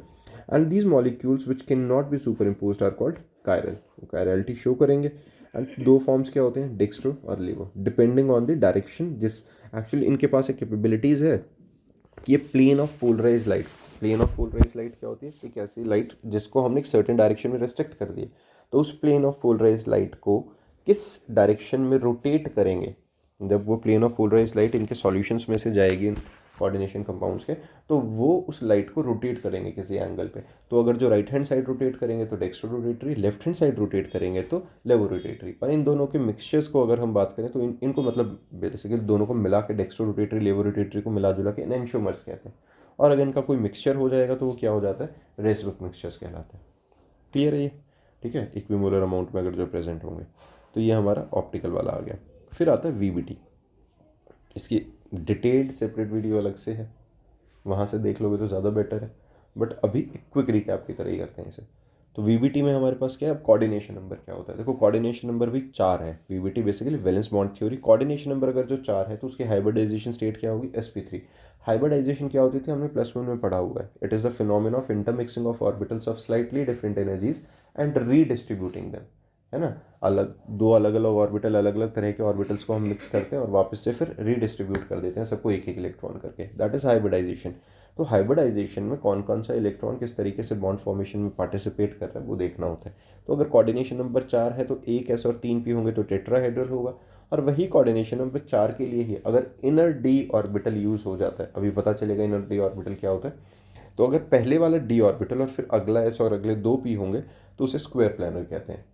and these molecules which cannot be superimposed are called chiral। chirality show करेंगे। एंड दो फॉर्म्स क्या होते हैं, डेक्स्ट्रो और laevo, depending on the direction. जिस actually इनके पास एक कैपेबिलिटीज़ है कि ये plane of polarise light, plane of polarise light क्या होती है, एक ऐसी लाइट जिसको हमने एक सर्टेन डायरेक्शन में रेस्ट्रिक्ट कर दिया, तो उस प्लेन ऑफ पोलराइज लाइट को किस डायरेक्शन में रोटेट करेंगे, जब वो प्लेन ऑफ पोलराइज लाइट इनके सॉल्यूशंस में से जाएगी कोऑर्डिनेशन कंपाउंड्स के, तो वो उस लाइट को रोटेट करेंगे किसी एंगल पे। तो अगर जो राइट हैंड साइड रोटेट करेंगे तो dextro rotatory, left hand side rotate करेंगे तो लेवो रोटेटरी। और इन दोनों के मिक्सचर्स को अगर हम बात करें तो इनको मतलब बेसिकली दोनों को मिला के डेक्स्ट्रो रोटेटरी लेवो रोटेटरी को मिला जुला के एनेंशियोमर्स कहते हैं। और अगर इनका कोई मिक्सचर हो जाएगा तो वो क्या हो जाता है, रेसिप्रोक मिक्सचर्स कहलाते हैं। क्लियर है ये, ठीक है। इक्विमोलर अमाउंट में अगर जो प्रेजेंट होंगे, तो ये हमारा ऑप्टिकल वाला आ गया। फिर आता है VBT। इसकी डिटेल्ड सेपरेट वीडियो अलग से है, वहाँ से देख लोगे तो ज़्यादा बेटर है, बट अभी एक क्विक रिकैप की तरह ही करते हैं इसे। तो VBT में हमारे पास क्या है, अब कोऑर्डिनेशन नंबर क्या होता है, देखो कोऑर्डिनेशन नंबर भी 4 है। VBT basically valence bond theory. Coordination number अगर जो 4 है तो उसकी हाइब्रिडाइजेशन स्टेट क्या होगी, sp3। हाइब्रिडाइजेशन क्या होती थी, हमने +1 में पढ़ा हुआ है, it is the phenomena of intermixing of orbitals of slightly different energies and redistributing them, है ना। दो अलग अलग ऑर्बिटल, अलग अलग तरह के ऑर्बिटल्स को हम मिक्स करते हैं और वापस से फिर रीडिस्ट्रीब्यूट कर देते हैं सबको एक एक इलेक्ट्रॉन करके, दैट इज हाइब्रिडाइजेशन। तो हाइब्रिडाइजेशन में कौन कौन सा इलेक्ट्रॉन किस तरीके से बॉन्ड फॉर्मेशन में पार्टिसिपेट कर रहा है वो देखना होता है। तो अगर कोऑर्डिनेशन नंबर 4 है तो 1 S और 3 P होंगे तो टेट्राहेड्रल होगा। और वही कोऑर्डिनेशन नंबर 4 के लिए ही अगर इनर D ऑर्बिटल यूज हो जाता है, अभी पता चलेगा इनर D ऑर्बिटल क्या होता है। तो अगर पहले वाला D ऑर्बिटल और फिर अगला S और अगले 2 P होंगे तो उसे स्क्वायर प्लानर कहते हैं।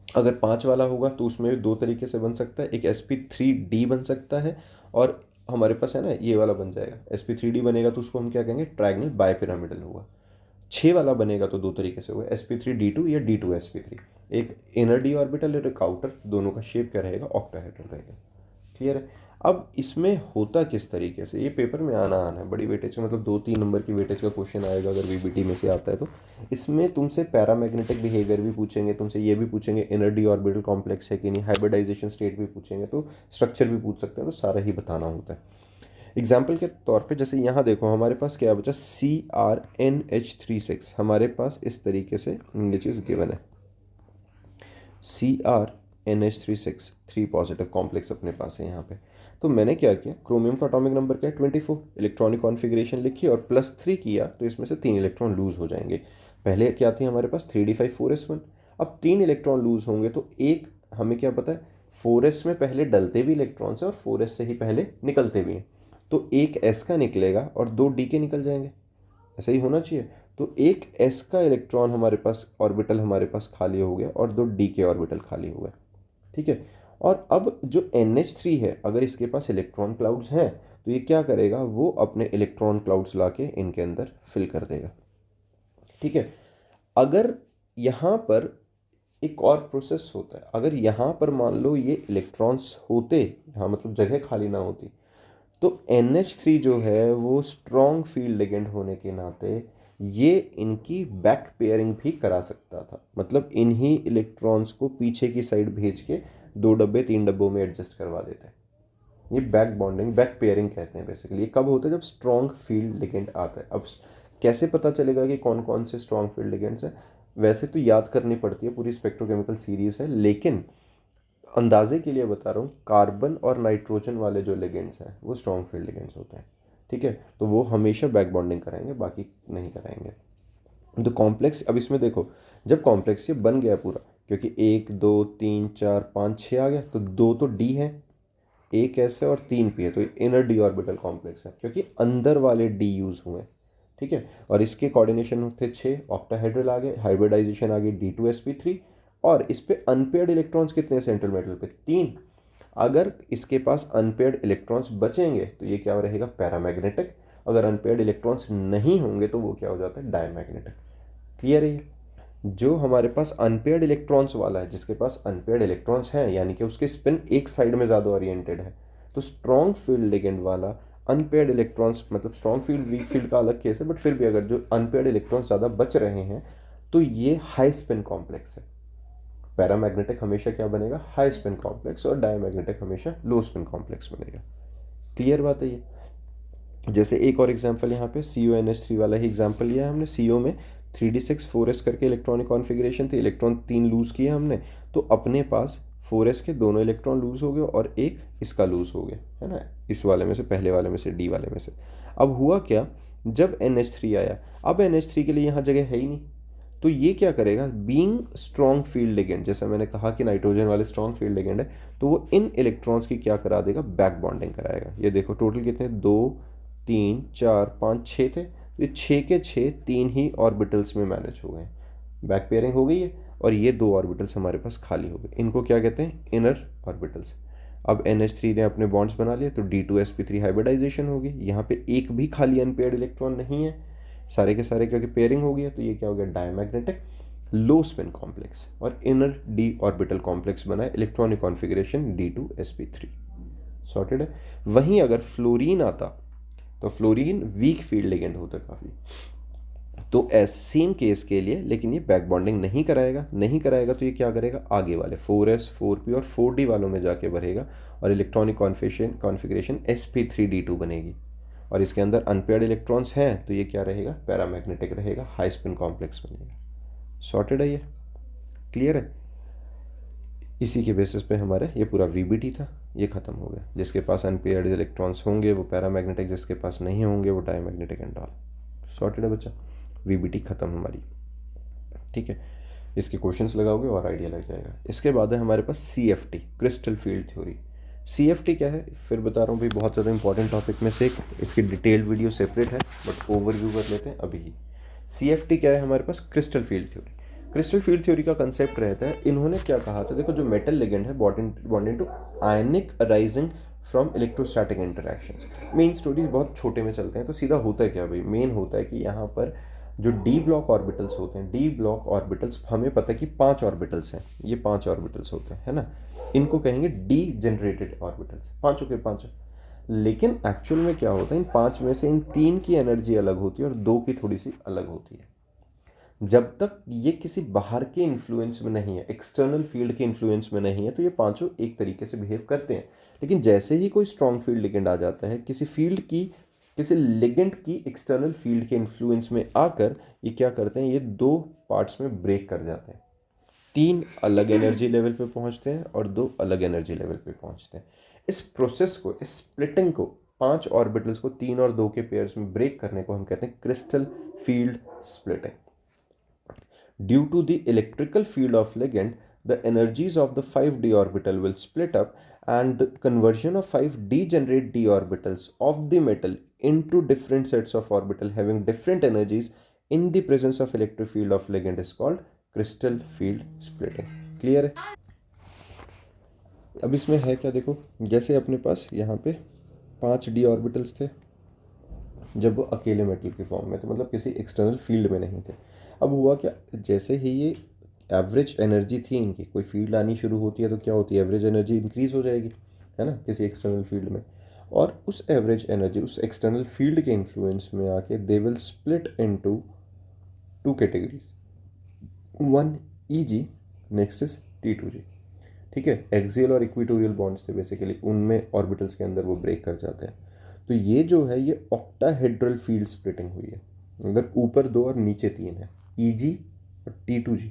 अगर 5 वाला होगा तो उसमें दो तरीके से बन सकता है, एक sp3d बन सकता है, और हमारे पास है ना ये वाला बन जाएगा sp3d बनेगा तो उसको हम क्या कहेंगे, ट्रायंगल बायपिरामिडल होगा। 6 वाला बनेगा तो दो तरीके से होगा, sp3d2 या d2sp3, एक इनर डी ऑर्बिटल और एक आउटर, दोनों का शेप क्या रहेगा, ऑक्टाहेड्रल रहेगा। क्लियर है। अब इसमें होता किस तरीके से, ये पेपर में आना है बड़ी वेटेज का, मतलब 2-3 नंबर की वेटेज का क्वेश्चन आएगा अगर VBT में से आता है तो। इसमें तुमसे पैरामैग्नेटिक बिहेवियर भी पूछेंगे, तुमसे ये भी पूछेंगे इनर डी ऑर्बिटल कॉम्प्लेक्स है कि नहीं, हाइब्रिडाइजेशन स्टेट भी पूछेंगे, तो स्ट्रक्चर भी पूछ सकते हैं, तो सारा ही बताना होता है। एग्जाम्पल के तौर पे जैसे यहाँ देखो हमारे पास क्या बचा, CrNH36, हमारे पास इस तरीके से ये चीज़ गिवन है, CrNH36 3 पॉजिटिव कॉम्प्लेक्स अपने पास है यहाँ पे। तो मैंने क्या किया, क्रोमियम का एटॉमिक नंबर क्या है 24, इलेक्ट्रॉनिक कॉन्फ़िगरेशन लिखी और +3 किया तो इसमें से 3 इलेक्ट्रॉन लूज हो जाएंगे। पहले क्या थी हमारे पास 3d5 4s1। अब 3 इलेक्ट्रॉन लूज होंगे तो एक हमें क्या पता है 4s में पहले डलते भी इलेक्ट्रॉन्स हैं और 4s से ही पहले निकलते भी हैं। तो एक s का निकलेगा और 2d के निकल जाएंगे, ऐसा ही होना चाहिए। तो एक s का इलेक्ट्रॉन हमारे पास ऑर्बिटल हमारे पास खाली हो गया और 2d के ऑर्बिटल खाली हो गए, ठीक है। और अब जो NH3 है, अगर इसके पास इलेक्ट्रॉन क्लाउड्स हैं तो ये क्या करेगा, वो अपने इलेक्ट्रॉन क्लाउड्स लाके इनके अंदर फिल कर देगा, ठीक है। अगर यहाँ पर एक और प्रोसेस होता है, अगर यहाँ पर मान लो ये इलेक्ट्रॉन्स होते, यहाँ मतलब जगह खाली ना होती, तो NH3 जो है वो स्ट्रॉन्ग फील्ड लिगेंड होने के नाते ये इनकी बैक पेयरिंग भी करा सकता था। मतलब इन्हीं इलेक्ट्रॉन्स को पीछे की साइड भेज के 2 डब्बे 3 डब्बों में एडजस्ट करवा देते हैं। ये बैक बॉन्डिंग, बैक पेयरिंग कहते हैं बेसिकली। ये कब होता है, जब स्ट्रॉन्ग फील्ड लिगेंड आता है। अब कैसे पता चलेगा कि कौन कौन से स्ट्रॉन्ग फील्ड लिगेंड्स हैं, वैसे तो याद करनी पड़ती है, पूरी स्पेक्ट्रोकेमिकल सीरीज है, लेकिन अंदाजे के लिए बता रहा हूँ, कार्बन और नाइट्रोजन वाले जो लिगेंड्स हैं वो स्ट्रॉन्ग फील्ड लिगेंड्स होते हैं, ठीक है। तो वो हमेशा बैक बॉन्डिंग कराएंगे, बाकी नहीं कराएंगे। तो कॉम्प्लेक्स, अब इसमें देखो, जब कॉम्प्लेक्स ये बन गया पूरा, क्योंकि 1 2 3 4 5 6 आ गया, तो 2 तो डी है, एक एस है और 3 पी है, तो इनर डी ऑर्बिटल कॉम्प्लेक्स है क्योंकि अंदर वाले डी यूज हुए, ठीक है। और इसके कोऑर्डिनेशन थे 6, ऑक्टाहेड्रल आ गए, हाइब्रिडाइजेशन आ गई D2sp3। और इस पे अनपेयर्ड इलेक्ट्रॉन्स कितने सेंट्रल मेटल पे, 3। अगर इसके पास अनपेयर्ड इलेक्ट्रॉन्स बचेंगे तो ये क्या रहेगा, पैरामैग्नेटिक। अगर अनपेयर्ड इलेक्ट्रॉन्स नहीं होंगे तो वो क्या हो जाता है, डायमैग्नेटिक। क्लियर है ये? जो हमारे पास अनपेयर्ड इलेक्ट्रॉन्स वाला है, जिसके पास अनपेयर्ड इलेक्ट्रॉन्स हैं, यानी कि उसके स्पिन एक साइड में ज़्यादा ओरिएंटेड है, तो स्ट्रॉन्ग फील्ड लिगेंड वाला अनपेयर्ड इलेक्ट्रॉन्स, मतलब स्ट्रॉन्ग फील्ड वीक फील्ड का अलग केस है, बट फिर भी अगर जो अनपेयर्ड इलेक्ट्रॉन्स ज़्यादा बच रहे हैं तो ये हाई स्पिन कॉम्प्लेक्स है। पैरामैग्नेटिक हमेशा क्या बनेगा, हाई स्पिन कॉम्प्लेक्स, और डायमैग्नेटिक हमेशा लो स्पिन कॉम्प्लेक्स बनेगा। क्लियर बात है ये? जैसे एक और एग्जांपल यहाँ पे CONH3 वाला ही एग्जांपल लिया है हमने। CO में 3d6 4s करके इलेक्ट्रॉनिक कॉन्फ़िगरेशन थी, इलेक्ट्रॉन 3 लूज़ किए हमने, तो अपने पास 4s के दोनों इलेक्ट्रॉन लूज़ हो गए और एक इसका लूज़ हो गया, है ना, इस वाले में से, पहले वाले में से, डी वाले में से। अब हुआ क्या, जब NH3 आया, अब NH3 के लिए यहाँ जगह है ही नहीं, तो ये क्या करेगा, बीइंग स्ट्रॉन्ग फील्ड लिगेंड, जैसा मैंने कहा कि नाइट्रोजन वाले स्ट्रॉन्ग फील्ड लिगेंड है, तो वो इन इलेक्ट्रॉन्स की क्या करा देगा, बैक बॉन्डिंग कराएगा। ये देखो टोटल कितने, 2 3 4 5 6 थे, तो ये 6 के 6 3 ही ऑर्बिटल्स में मैनेज हो गए, बैक पेयरिंग हो गई है, और ये 2 ऑर्बिटल्स हमारे पास खाली हो गए। इनको क्या कहते हैं, इनर ऑर्बिटल्स। अब NH3 ने अपने बॉन्ड्स बना लिए तो D2sp3 हाइब्रिडाइजेशन होगी, यहाँ पे एक भी खाली अनपेयर्ड इलेक्ट्रॉन नहीं है, सारे के सारे क्योंकि पेयरिंग हो गई है, तो ये क्या हो गया, डायमैग्नेटिक लो स्पिन कॉम्प्लेक्स, और इनर डी ऑर्बिटल कॉम्प्लेक्स बना है, इलेक्ट्रॉनिक कॉन्फ़िगरेशन D2sp3। सॉर्टेड है। वहीं अगर फ्लोरीन आता, तो फ्लोरीन वीक फील्ड लिगेंड होता है काफ़ी, तो एस सेम केस के लिए, लेकिन ये बैक बॉन्डिंग नहीं कराएगा, नहीं कराएगा तो ये क्या करेगा, आगे वाले 4s 4p और 4d वालों में जाके भरेगा, और इलेक्ट्रॉनिक कॉन्फ़िगरेशन sp3d2 बनेगी। और इसके अंदर अनपेयर्ड इलेक्ट्रॉन्स हैं तो ये क्या रहेगा, पैरामैग्नेटिक रहेगा, हाई स्पिन कॉम्प्लेक्स बनेगा। सॉर्टेड है ये? क्लियर है? इसी के बेसिस पे हमारा ये पूरा VBT था, ये ख़त्म हो गया। जिसके पास अनपेयर्ड इलेक्ट्रॉन्स होंगे वो पैरामैग्नेटिक, जिसके पास नहीं होंगे वो डायमैग्नेटिक एंड ऑल। सॉर्टेड है बच्चा? VBT ख़त्म हमारी, ठीक है। इसके क्वेश्चंस लगाओगे और आइडिया लग जाएगा। इसके बाद है हमारे पास CFT, crystal field theory. CFT क्या है, फिर बता रहा हूँ भाई, बहुत ज़्यादा इंपॉर्टेंट टॉपिक में से एक, इसकी डिटेल्ड वीडियो सेपरेट है, बट ओवरव्यू कर लेते हैं अभी ही। CFT क्या है हमारे पास, crystal field theory. Crystal field theory का कंसेप्ट रहता है, इन्होंने क्या कहा था, देखो जो मेटल लिगेंड है bonding to ionic arising from electrostatic interactions. Main stories बहुत छोटे में चलते हैं, तो सीधा होता है क्या भाई, मेन होता है कि यहाँ पर जो डी ब्लॉक ऑर्बिटल्स होते हैं, डी ब्लॉक ऑर्बिटल्स हमें पता है कि 5 ऑर्बिटल्स हैं, ये 5 ऑर्बिटल्स होते हैं, है ना, इनको कहेंगे डी जनरेटेड ऑर्बिटल्स, पाँचों के पाँचों। लेकिन एक्चुअल में क्या होता है, इन 5 में से इन 3 की एनर्जी अलग होती है और 2 की थोड़ी सी अलग होती है। जब तक ये किसी बाहर के इन्फ्लुएंस में नहीं है, एक्सटर्नल फील्ड के इन्फ्लुएंस में नहीं है, तो ये पांचों एक तरीके से बिहेव करते हैं। लेकिन जैसे ही कोई स्ट्रॉन्ग फील्ड लिगेंड आ जाता है, किसी फील्ड की, किसी लिगेंड की एक्सटर्नल फील्ड के इन्फ्लुएंस में आकर ये क्या करते हैं, ये 2 पार्ट्स में ब्रेक कर जाते हैं। 3 अलग एनर्जी लेवल पे पहुंचते हैं और 2 अलग एनर्जी लेवल पे पहुंचते हैं। इस प्रोसेस को, इस स्प्लिटिंग को, 5 ऑर्बिटल्स को 3 और 2 के पेयर्स में ब्रेक करने को हम कहते हैं crystal field splitting. Due to the electrical field of ligand, the energies of the 5d orbital will split up, and the conversion of 5 degenerate d orbitals of the metal into different sets of orbital having different energies in the presence of electric field of ligand is called crystal field splitting. Clear है? अब इसमें है क्या, देखो, जैसे अपने पास यहाँ पे 5 डी ऑर्बिटल्स थे जब वो अकेले मेटल के फॉर्म में थे, मतलब किसी एक्सटर्नल फील्ड में नहीं थे। अब हुआ क्या, जैसे ही ये एवरेज एनर्जी थी इनकी, कोई फील्ड आनी शुरू होती है तो क्या होती है, एवरेज एनर्जी इंक्रीज हो जाएगी, है ना, किसी एक्सटर्नल फील्ड में। और उस एवरेज एनर्जी उस एक्सटर्नल फील्ड के इन्फ्लुएंस में आके they will split into two categories, one e g, next is T2G। ठीक है, एक्सियल और इक्वेटोरियल बॉन्ड्स थे बेसिकली, उनमें ऑर्बिटल्स के अंदर वो ब्रेक कर जाते हैं। तो ये जो है ये ऑक्टाहेड्रल फील्ड स्प्लिटिंग हुई है। अगर ऊपर 2 और नीचे 3 है, EG और T2G,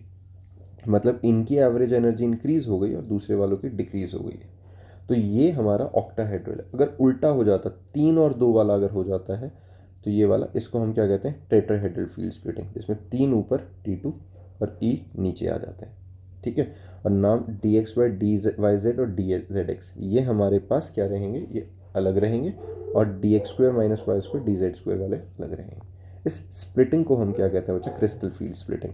मतलब इनकी एवरेज एनर्जी इंक्रीज हो गई और दूसरे वालों की डिक्रीज हो गई है। तो ये हमारा ऑक्टाहेड्रल है। अगर उल्टा हो जाता, 3 और 2 वाला अगर हो जाता है, तो ये वाला, इसको हम क्या कहते हैं, टेट्राहेड्रल फील्ड स्प्लिटिंग, जिसमें 3 ऊपर T2 और E नीचे आ जाते हैं। ठीक है, और नाम DXY, DYZ और DZX ये हमारे पास क्या रहेंगे, ये अलग रहेंगे, और DX² - Y² DZ² वाले अलग रहेंगे। इस स्प्लिटिंग को हम क्या कहते हैं बच्चा, crystal field splitting.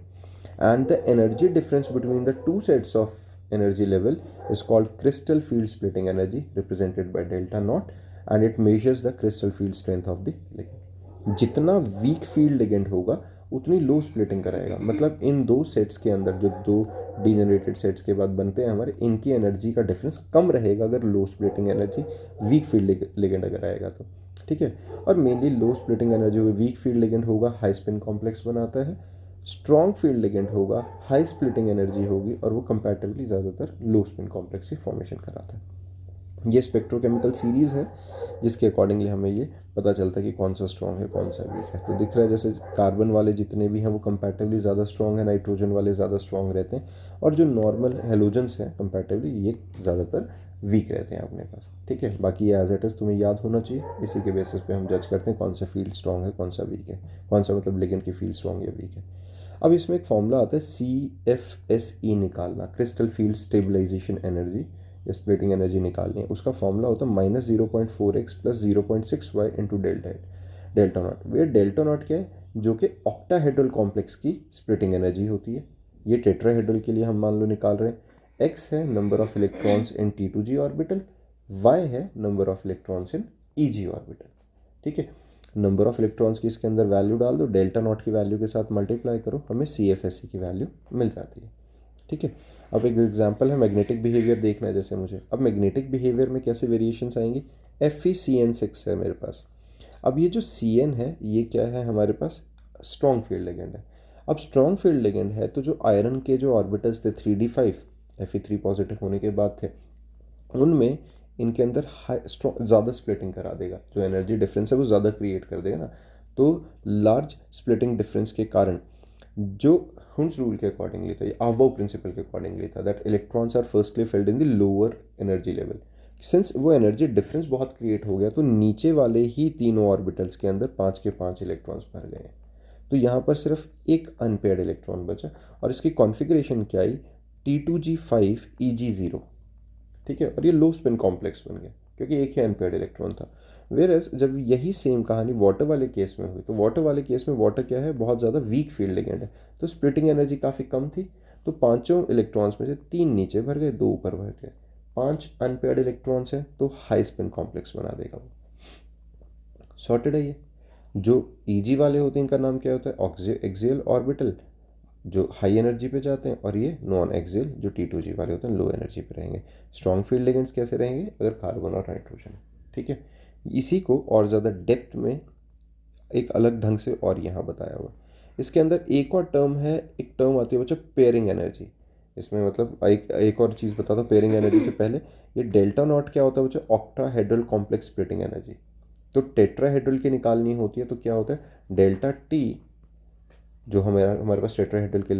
And the energy difference between the two sets of energy level is called crystal field splitting energy, represented by delta naught, and it measures the crystal field strength of the ligand। जितना week field ligand होगा उतनी लो splitting कराएगा। मतलब इन दो sets के अंदर, जो दो डीजेनरेटेड सेट्स के बाद बनते हैं हमारे, इनकी एनर्जी का डिफरेंस कम रहेगा अगर low splitting energy weak field ligand अगर आएगा तो। ठीक है, और मेनली लो स्प्लिटिंग एनर्जी होगी, वीक फील्ड लिगेंड होगा, हाई स्पिन कॉम्प्लेक्स बनाता है, स्ट्रॉन्ग फील्ड लिगेंड होगा, हाई स्प्लिटिंग एनर्जी होगी, और वो कंपैरेटिवली ज़्यादातर लो स्पिन कॉम्प्लेक्स की फॉर्मेशन कराता है। ये स्पेक्ट्रोकेमिकल सीरीज़ है जिसके अकॉर्डिंगली हमें ये पता चलता है कि कौन सा स्ट्रॉन्ग है कौन सा वीक है। तो दिख रहा है जैसे कार्बन वाले जितने भी हैं वो कंपैरेटिवली ज़्यादा स्ट्रॉन्ग है, नाइट्रोजन वाले ज़्यादा स्ट्रॉन्ग रहते हैं, और जो नॉर्मल हेलोजन्स हैं कंपैरेटिवली ये ज़्यादातर वीक रहते हैं अपने पास। ठीक है, बाकी ये एज इट इज़ तुम्हें याद होना चाहिए, इसी के बेसिस पे हम जज करते हैं कौन सा फील्ड स्ट्रॉन्ग है कौन सा वीक है, कौन सा मतलब लिगेंड की फील्ड स्ट्रॉन्ग या वीक है। अब इसमें एक फॉर्मूला आता है CFSE निकालना, क्रिस्टल फील्ड स्टेबलाइजेशन एनर्जी या स्प्लिटिंग एनर्जी निकालनी है। उसका फॉर्मूला होता है -0.4x + 0.6y into delta not. Way delta not क्या है, जो कि ऑक्टाहेड्रल कॉम्प्लेक्स की स्प्लिटिंग एनर्जी होती है। ये टेट्राहेड्रल के लिए हम मान लो निकाल रहे हैं। x है number of electrons in T2G orbital, y है number of electrons in EG orbital. ठीक है, नंबर ऑफ इलेक्ट्रॉन्स की इसके अंदर वैल्यू डाल दो, डेल्टा नॉट की वैल्यू के साथ मल्टीप्लाई करो, हमें CFSE की वैल्यू मिल जाती है। ठीक है, अब एक एग्जांपल है मैग्नेटिक बिहेवियर देखना है जैसे मुझे। अब मैग्नेटिक बिहेवियर में कैसे वेरिएशंस आएंगी, FeCN6 है मेरे पास। अब ये जो Cn है ये क्या है हमारे पास, स्ट्रॉन्ग फील्ड लिगेंड है। अब स्ट्रॉन्ग फील्ड लिगेंड है तो जो आयरन के जो ऑर्बिटल्स थे 3d5 Fe3 पॉजिटिव होने के बाद थे, उनमें इनके अंदर हाई स्ट्रॉन्ग ज़्यादा स्प्लिटिंग करा देगा, जो एनर्जी डिफरेंस है वो ज़्यादा क्रिएट कर देगा ना। तो लार्ज स्प्लिटिंग डिफरेंस के कारण, जो हुंस रूल के अकॉर्डिंगली था, अबव प्रिंसिपल के अकॉर्डिंगली था, that electrons are firstly filled in the lower energy level. Since वो एनर्जी डिफरेंस बहुत क्रिएट हो गया तो नीचे वाले ही तीनों ऑर्बिटल्स के अंदर 5 के 5 इलेक्ट्रॉन्स भर गए हैं। तो यहाँ पर सिर्फ एक अनपेयर्ड इलेक्ट्रॉन बचा, और इसकी कॉन्फ़िगरेशन क्या आई, T2G5 EG0। ठीक है, और ये लो स्पिन कॉम्प्लेक्स बन गया क्योंकि एक ही अनपेयर्ड इलेक्ट्रॉन था। वेयरएज जब यही सेम कहानी वाटर वाले केस में हुई, तो वाटर वाले केस में वाटर क्या है, बहुत ज़्यादा वीक फील्ड लिगेंड है, तो स्प्लिटिंग एनर्जी काफ़ी कम थी। तो पांचों इलेक्ट्रॉन्स में से 3 नीचे भर गए, 2 ऊपर भर गए। 5 अनपेयर्ड इलेक्ट्रॉन्स हैं तो हाई स्पिन कॉम्प्लेक्स बना देगा वो। सॉर्टेड है ये। जो EG वाले होते हैं इनका नाम क्या होता है, एक्सियल ऑर्बिटल, जो हाई एनर्जी पे जाते हैं, और ये नॉन एक्सियल जो T2G वाले होते हैं लो एनर्जी पे रहेंगे। स्ट्रॉन्ग फील्ड लिगेंड्स कैसे रहेंगे, अगर कार्बन और नाइट्रोजन। ठीक है, इसी को और ज़्यादा डेप्थ में एक अलग ढंग से और यहाँ बताया हुआ। इसके अंदर एक और टर्म है, एक टर्म आती है बच्चों पेयरिंग एनर्जी। इसमें मतलब एक और चीज़ बता दो पेयरिंग एनर्जी से पहले, ये डेल्टा नॉट क्या होता है बच्चों, ऑक्टाहेड्रल कॉम्प्लेक्स स्प्लिटिंग एनर्जी। तो टेट्राहेड्रल की निकालनी होती है तो क्या होता है, डेल्टा टी जो हमारे पास टेट्राहेड्रल के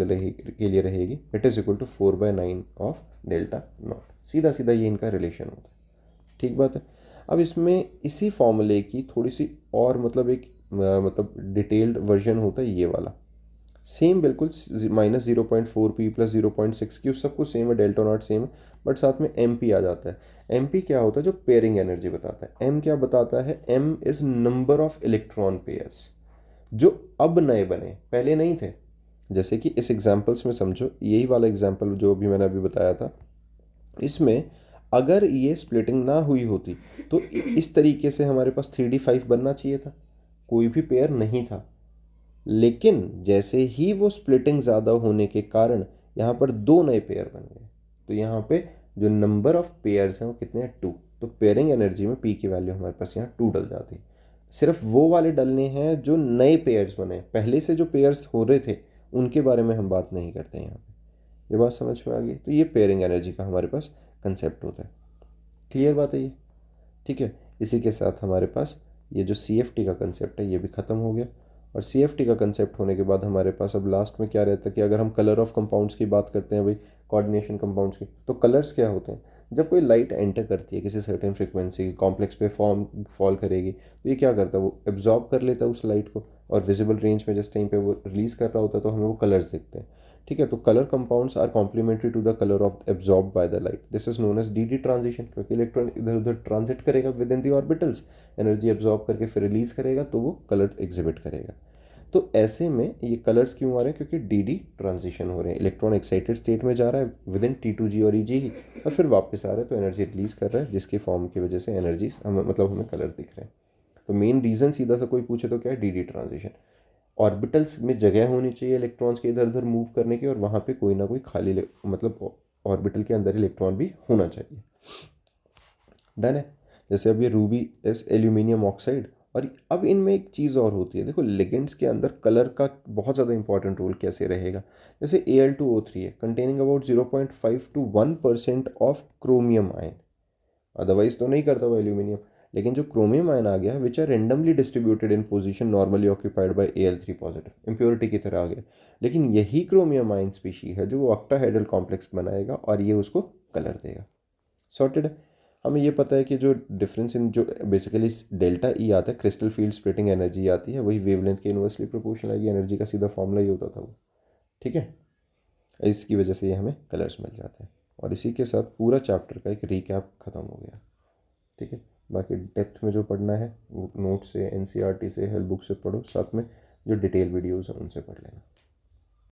लिए रहेगी, it is equal to 4/9 of delta nought. सीधा सीधा ये इनका रिलेशन होता है। ठीक बात है। अब इसमें इसी फॉर्मूले की थोड़ी सी और मतलब एक मतलब डिटेल्ड वर्जन होता है ये वाला। सेम बिल्कुल, -0.4 p प्लस 0.6 q सब कुछ सेम है, डेल्टा नॉट सेम है, बट साथ में एम पी आ जाता है। एम पी क्या होता है? जो पेयरिंग एनर्जी बताता है। एम क्या बताता है? M is number of electron pairs जो अब नए बने, पहले नहीं थे। जैसे कि इस एग्जाम्पल्स में समझो, यही वाला एग्जाम्पल जो भी मैंने अभी बताया था, इसमें अगर ये स्प्लिटिंग ना हुई होती तो इस तरीके से हमारे पास 3d5 बनना चाहिए था, कोई भी पेयर नहीं था। लेकिन जैसे ही वो स्प्लिटिंग ज़्यादा होने के कारण यहाँ पर दो नए पेयर बन गए, तो यहाँ पे जो नंबर ऑफ पेयर्स हैं वो कितने हैं? 2। तो पेयरिंग एनर्जी में पी की वैल्यू हमारे पास यहाँ 2 डल जाती है। सिर्फ वो वाले डलने हैं जो नए पेयर्स बने, पहले से जो पेयर्स हो रहे थे उनके बारे में हम बात नहीं करते हैं यहाँ पे। ये बात समझ में आ गई? तो ये पेयरिंग एनर्जी का हमारे पास कंसेप्ट होता है। क्लियर बात है ये? ठीक है। इसी के साथ हमारे पास ये जो सी एफ टी का कंसेप्ट है ये भी ख़त्म हो गया। और सी एफ टी का कंसेप्ट होने के बाद हमारे पास अब लास्ट में क्या रहता है कि अगर हम कलर ऑफ कंपाउंड्स की बात करते हैं भाई, कोऑर्डिनेशन कंपाउंड्स की, तो कलर्स क्या होते हैं? जब कोई लाइट एंटर करती है किसी सर्टेन फ्रिक्वेंसी कॉम्प्लेक्स पे फॉल करेगी, तो ये क्या करता है? वो एब्जॉर्ब कर लेता है उस लाइट को, और विजिबल रेंज में जिस टाइम पे वो रिलीज़ कर रहा होता है तो हमें वो कलर्स दिखते हैं। ठीक है। तो colour compounds are complementary to the colour of absorb by the light. This is known as d d transition, क्योंकि इलेक्ट्रॉन इधर उधर ट्रांजिट करेगा within the orbitals, energy absorb करके फिर रिलीज करेगा तो वो कलर एग्जिबिट करेगा। तो ऐसे में ये कलर्स क्यों आ रहे हैं? क्योंकि डी डी ट्रांजिशन हो रहे हैं, इलेक्ट्रॉन एक्साइटेड स्टेट में जा रहा है विद इन T2G और EG ही, और फिर वापस आ रहा है तो एनर्जी रिलीज कर रहा है, जिसके फॉर्म की वजह से एनर्जी हमें मतलब हमें कलर दिख रहे हैं। तो मेन रीज़न सीधा सा कोई पूछे तो क्या है? D d transition. ऑर्बिटल्स में जगह होनी चाहिए इलेक्ट्रॉन्स के इधर उधर मूव करने की, और वहाँ पे कोई ना कोई खाली मतलब ऑर्बिटल के अंदर इलेक्ट्रॉन भी होना चाहिए। डन है। जैसे अब ये रूबी इस एल्यूमिनियम ऑक्साइड, और अब इनमें एक चीज़ और होती है, देखो लिगेंड्स के अंदर कलर का बहुत ज़्यादा इंपॉर्टेंट रोल कैसे रहेगा। जैसे Al2O3 है, containing about 0.5 to 1% of chromium ion, otherwise तो नहीं करता वो एल्यूमिनियम। लेकिन जो क्रोमियम आयन आ गया which are randomly distributed in position normally occupied by Al3 positive, impurity की तरह आ गया। लेकिन यही क्रोमियम आयन स्पीशी है जो वो ऑक्टाहेड्रल कॉम्प्लेक्स बनाएगा और ये उसको कलर देगा। सॉर्टेड है। हमें ये पता है कि जो डिफरेंस इन जो बेसिकली डेल्टा ई आता है, क्रिस्टल फील्ड स्प्लिटिंग एनर्जी आती है, वही वेवलेंथ के इन्वर्सली प्रोपोर्शनल आएगी। एनर्जी का सीधा फॉर्मूला ही होता था वो। ठीक है। इसकी वजह से ये हमें कलर्स मिल जाते हैं। और इसी के साथ पूरा चैप्टर का एक रीकैप ख़त्म हो गया। ठीक है। बाकी डेप्थ में जो पढ़ना है वो नोट से, NCERT से, हेल्प बुक से पढ़ो, साथ में जो डिटेल वीडियोज़ हैं उनसे पढ़ लेना।